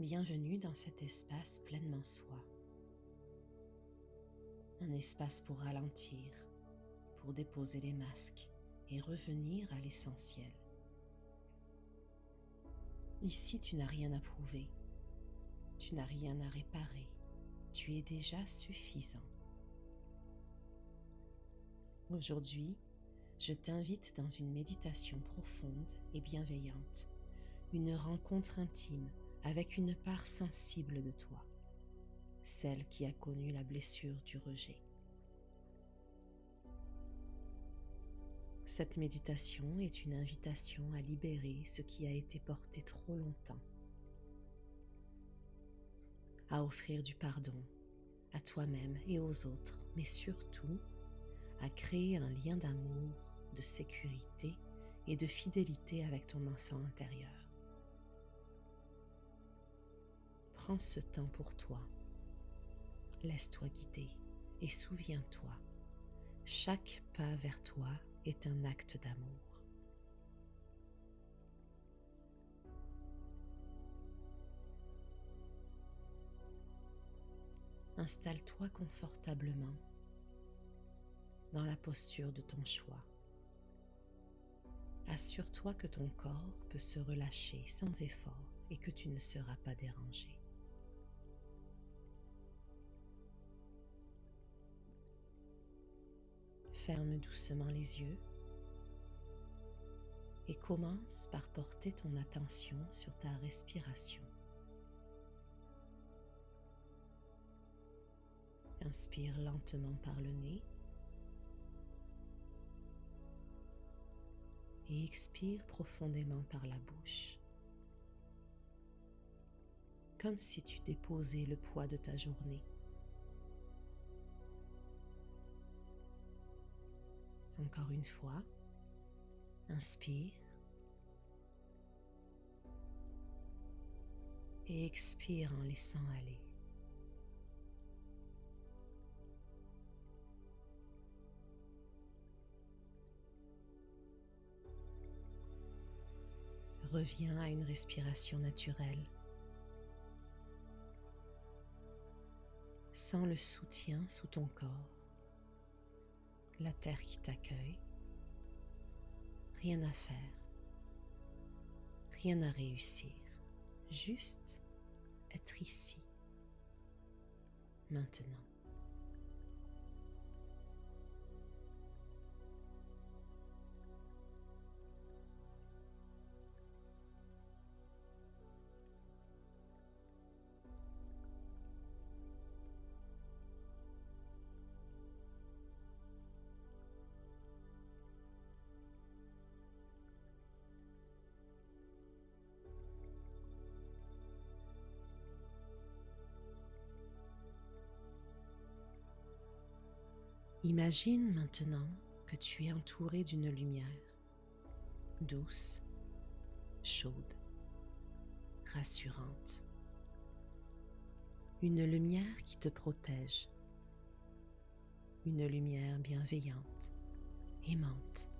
Bienvenue dans cet espace pleinement soi. Un espace pour ralentir, pour déposer les masques et revenir à l'essentiel. Ici, tu n'as rien à prouver, tu n'as rien à réparer, tu es déjà suffisant. Aujourd'hui, je t'invite dans une méditation profonde et bienveillante, une rencontre intime avec une part sensible de toi, celle qui a connu la blessure du rejet. Cette méditation est une invitation à libérer ce qui a été porté trop longtemps, à offrir du pardon à toi-même et aux autres, mais surtout à créer un lien d'amour, de sécurité et de fidélité avec ton enfant intérieur. Prends ce temps pour toi, laisse-toi guider et souviens-toi, chaque pas vers toi est un acte d'amour. Installe-toi confortablement dans la posture de ton choix. Assure-toi que ton corps peut se relâcher sans effort et que tu ne seras pas dérangé. Ferme doucement les yeux et commence par porter ton attention sur ta respiration. Inspire lentement par le nez et expire profondément par la bouche, comme si tu déposais le poids de ta journée. Encore une fois, inspire et expire en laissant aller. Reviens à une respiration naturelle, sans le soutien sous ton corps, la terre qui t'accueille, rien à faire, rien à réussir, juste être ici, maintenant. Imagine maintenant que tu es entouré d'une lumière douce, chaude, rassurante. Une lumière qui te protège, une lumière bienveillante, aimante.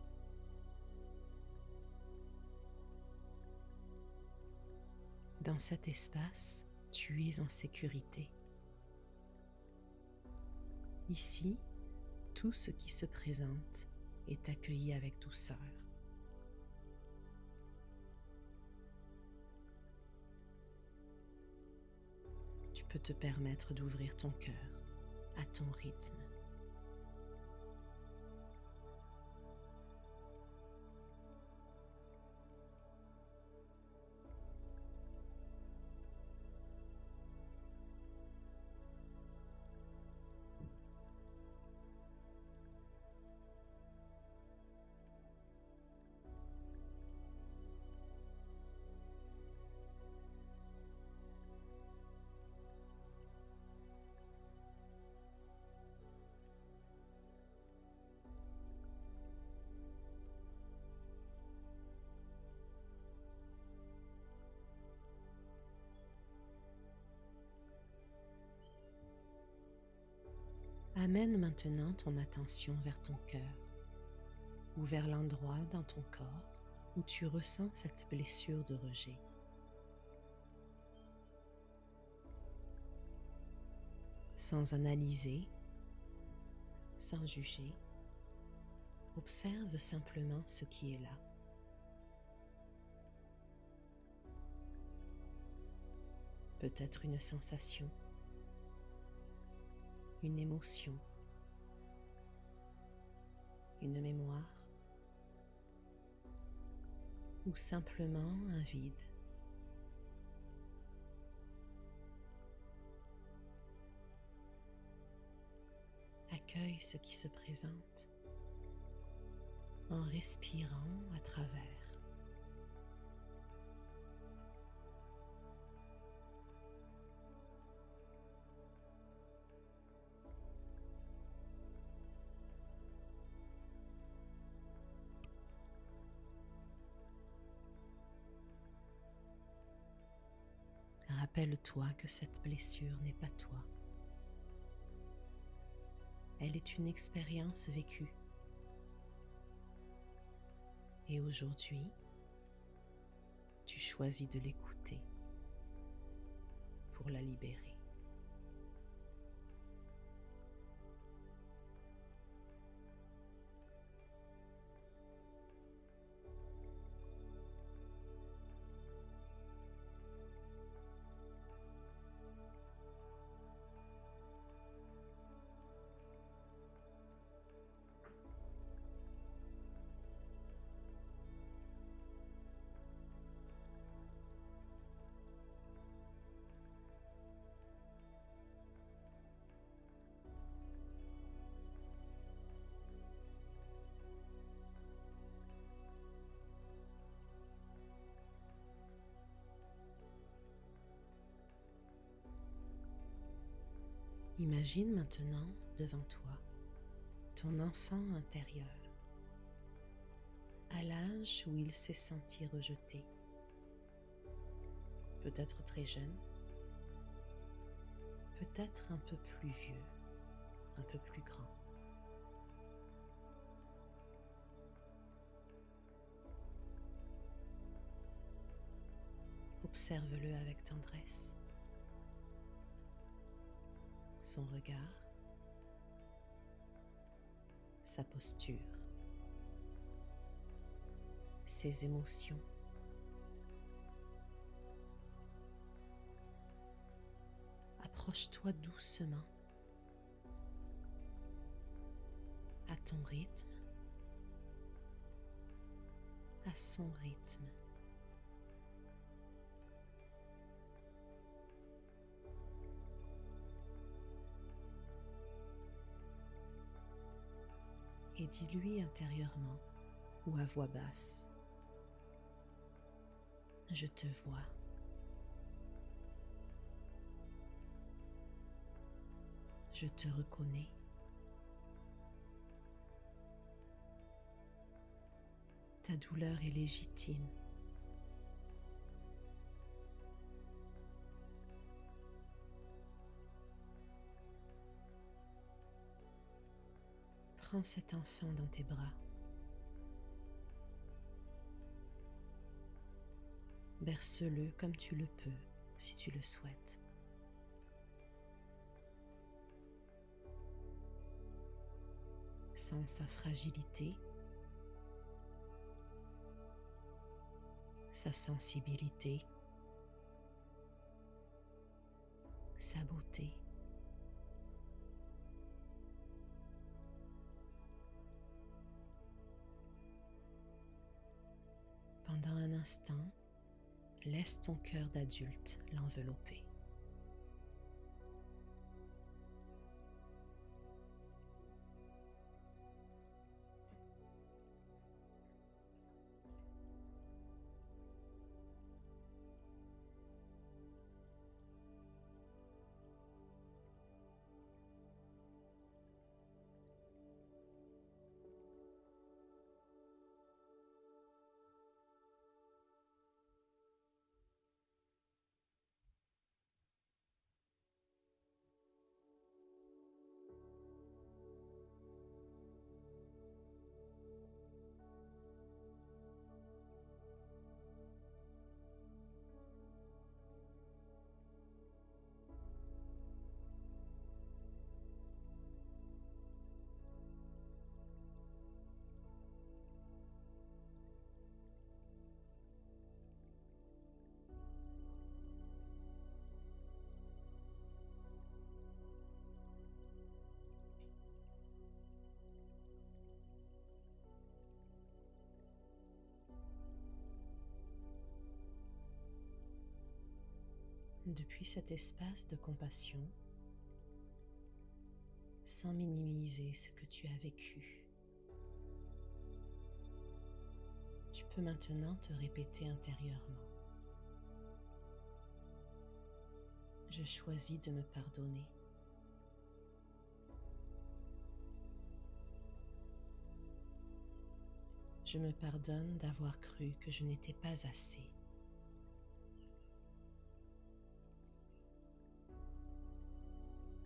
Dans cet espace, tu es en sécurité. Ici, tout ce qui se présente est accueilli avec douceur. Tu peux te permettre d'ouvrir ton cœur à ton rythme. Amène maintenant ton attention vers ton cœur ou vers l'endroit dans ton corps où tu ressens cette blessure de rejet. Sans analyser, sans juger, observe simplement ce qui est là. Peut-être une sensation, une émotion, une mémoire, ou simplement un vide. Accueille ce qui se présente en respirant à travers. Rappelle-toi que cette blessure n'est pas toi. Elle est une expérience vécue. Et aujourd'hui, tu choisis de l'écouter pour la libérer. Imagine maintenant devant toi ton enfant intérieur, à l'âge où il s'est senti rejeté, peut-être très jeune, peut-être un peu plus vieux, un peu plus grand. Observe-le avec tendresse, son regard, sa posture, ses émotions. Approche-toi doucement, à ton rythme, à son rythme. Et dis-lui intérieurement ou à voix basse: je te vois. Je te reconnais. Ta douleur est légitime. Prends cet enfant dans tes bras. Berce-le comme tu le peux, si tu le souhaites. Sens sa fragilité, sa sensibilité, sa beauté. Pendant un instant, laisse ton cœur d'adulte l'envelopper. Depuis cet espace de compassion, sans minimiser ce que tu as vécu, tu peux maintenant te répéter intérieurement. Je choisis de me pardonner. Je me pardonne d'avoir cru que je n'étais pas assez.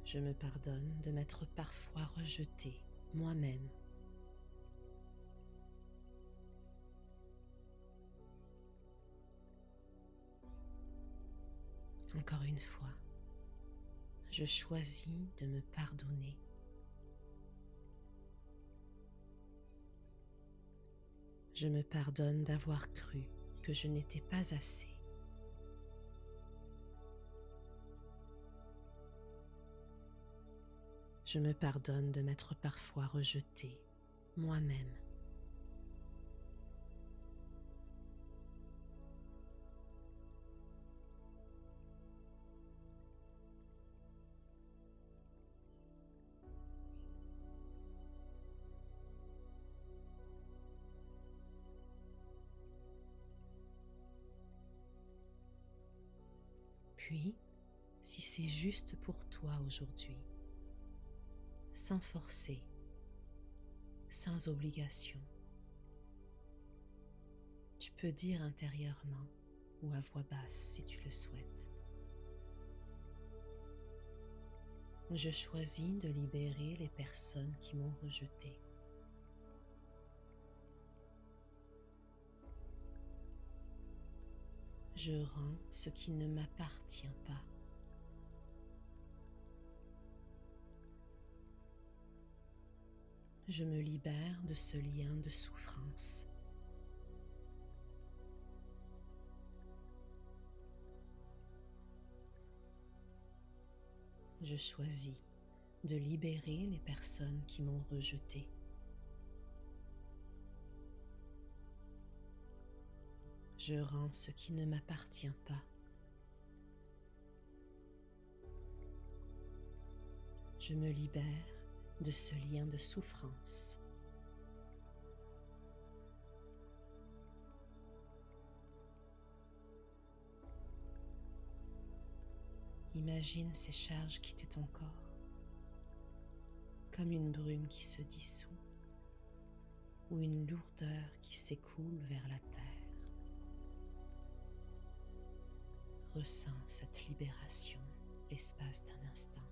Je me pardonne de m'être parfois rejetée moi-même. Encore une fois, je choisis de me pardonner. Je me pardonne d'avoir cru que je n'étais pas assez. Je me pardonne de m'être parfois rejetée moi-même. Puis, si c'est juste pour toi aujourd'hui, sans forcer, sans obligation, tu peux dire intérieurement ou à voix basse si tu le souhaites. Je choisis de libérer les personnes qui m'ont rejeté. Je rends ce qui ne m'appartient pas. Je me libère de ce lien de souffrance. Je choisis de libérer les personnes qui m'ont rejeté. Je rends ce qui ne m'appartient pas. Je me libère de ce lien de souffrance. Imagine ces charges quitter ton corps, comme une brume qui se dissout ou une lourdeur qui s'écoule vers la terre. Ressens cette libération l'espace d'un instant.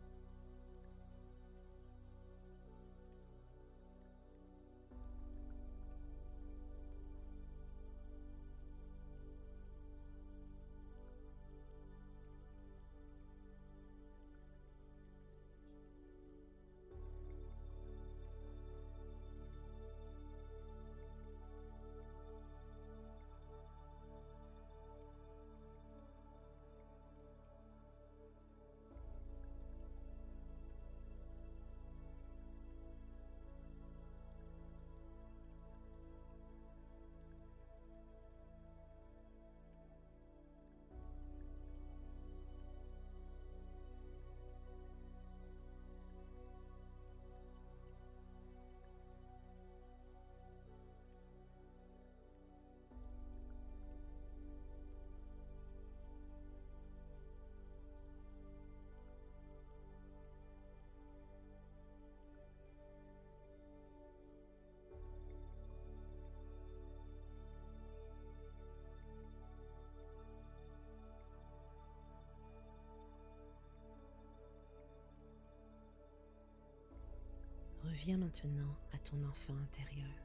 Reviens maintenant à ton enfant intérieur,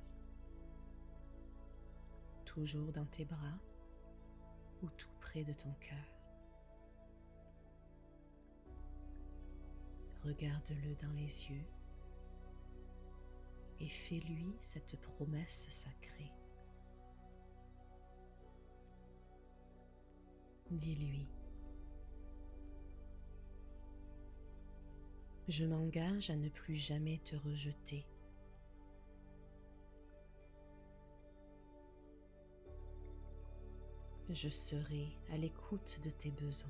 toujours dans tes bras ou tout près de ton cœur. Regarde-le dans les yeux et fais-lui cette promesse sacrée. Dis-lui: je m'engage à ne plus jamais te rejeter. Je serai à l'écoute de tes besoins.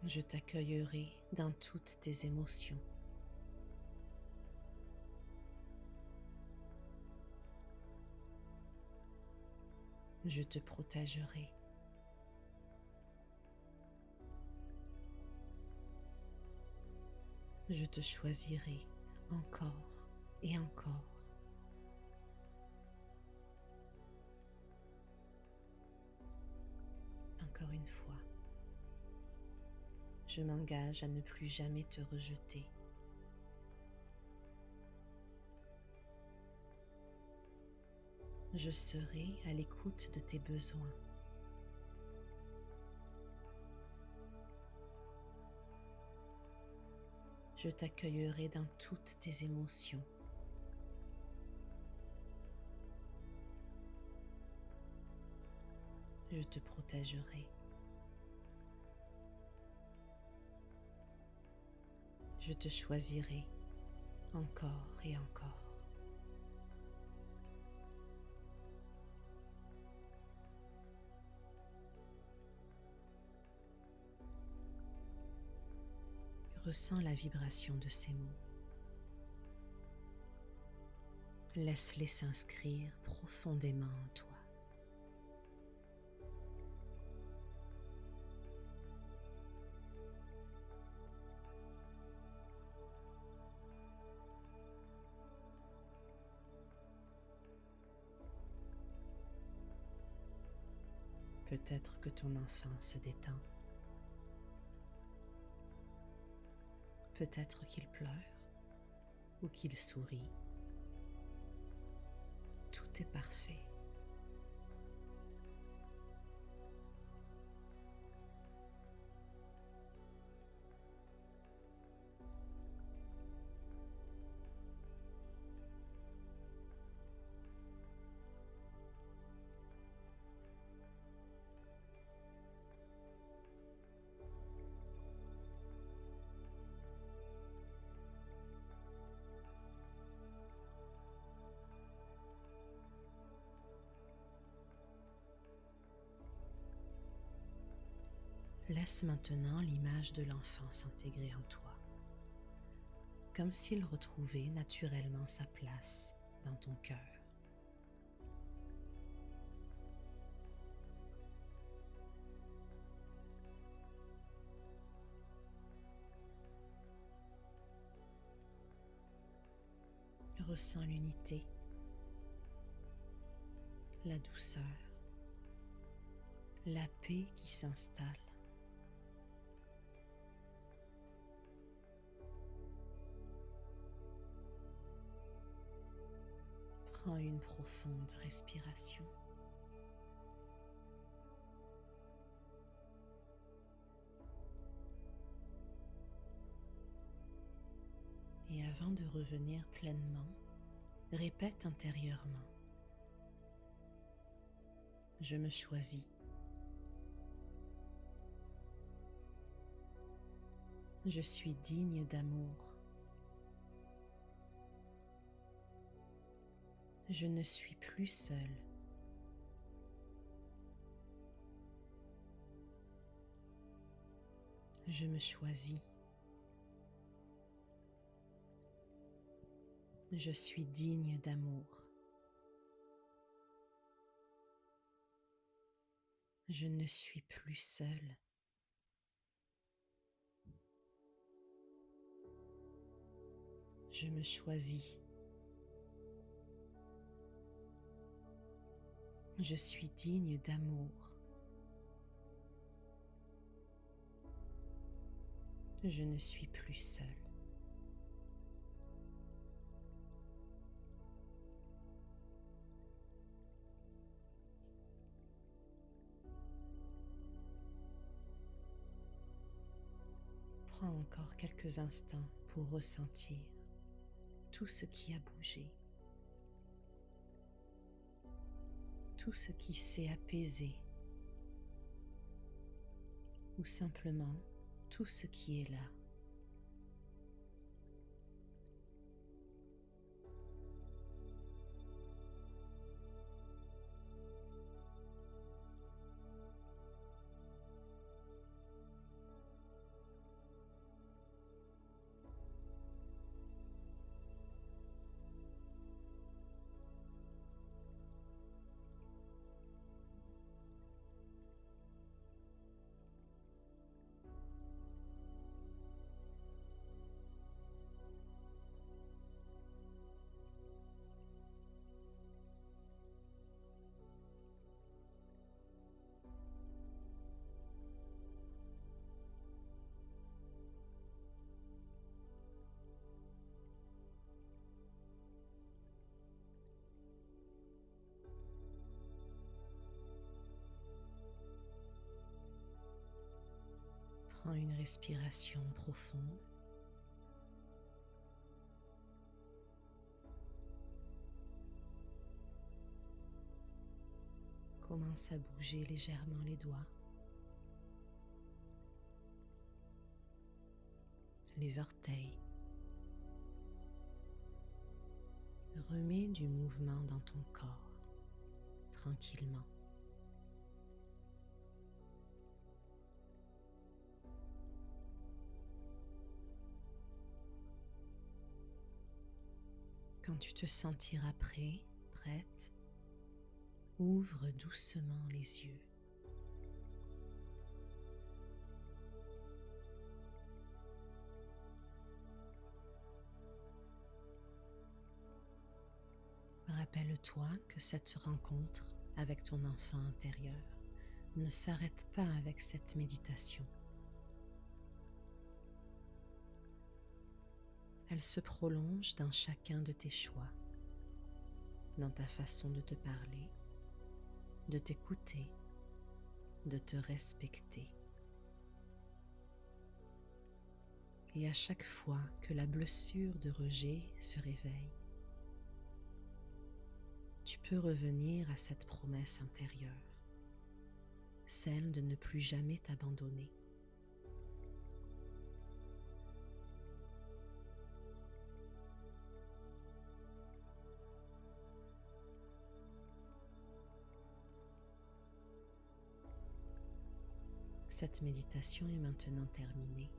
Je t'accueillerai dans toutes tes émotions. Je te protégerai. Je te choisirai encore et encore. Encore une fois, je m'engage à ne plus jamais te rejeter. Je serai à l'écoute de tes besoins. Je t'accueillerai dans toutes tes émotions. Je te protégerai. Je te choisirai encore et encore. Ressens la vibration de ces mots. Laisse-les s'inscrire profondément en toi. Peut-être que ton enfant se détend. Peut-être qu'il pleure ou qu'il sourit. Tout est parfait. Laisse maintenant l'image de l'enfant s'intégrer en toi, comme s'il retrouvait naturellement sa place dans ton cœur. Ressens l'unité, la douceur, la paix qui s'installe. Prends une profonde respiration. Et avant de revenir pleinement, répète intérieurement: je me choisis. Je suis digne d'amour. Je ne suis plus seule. Je me choisis. Je suis digne d'amour. Je ne suis plus seule. Je me choisis. Je suis digne d'amour. Je ne suis plus seule. Prends encore quelques instants pour ressentir tout ce qui a bougé, tout ce qui s'est apaisé, ou simplement tout ce qui est là. Une respiration profonde. Commence à bouger légèrement les doigts, les orteils. Remets du mouvement dans ton corps, tranquillement. Quand tu te sentiras prêt, prête, ouvre doucement les yeux. Rappelle-toi que cette rencontre avec ton enfant intérieur ne s'arrête pas avec cette méditation. Elle se prolonge dans chacun de tes choix, dans ta façon de te parler, de t'écouter, de te respecter. Et à chaque fois que la blessure de rejet se réveille, tu peux revenir à cette promesse intérieure, celle de ne plus jamais t'abandonner. Cette méditation est maintenant terminée.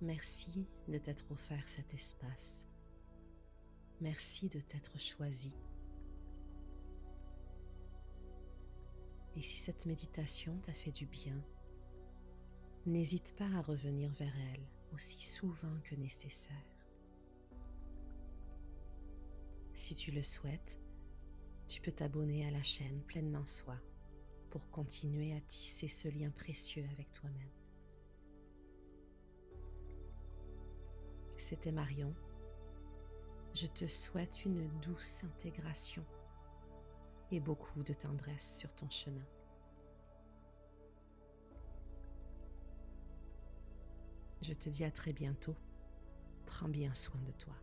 Merci de t'être offert cet espace. Merci de t'être choisi. Et si cette méditation t'a fait du bien, n'hésite pas à revenir vers elle aussi souvent que nécessaire. Si tu le souhaites, tu peux t'abonner à la chaîne Pleinement Soi pour continuer à tisser ce lien précieux avec toi-même. C'était Marion. Je te souhaite une douce intégration et beaucoup de tendresse sur ton chemin. Je te dis à très bientôt. Prends bien soin de toi.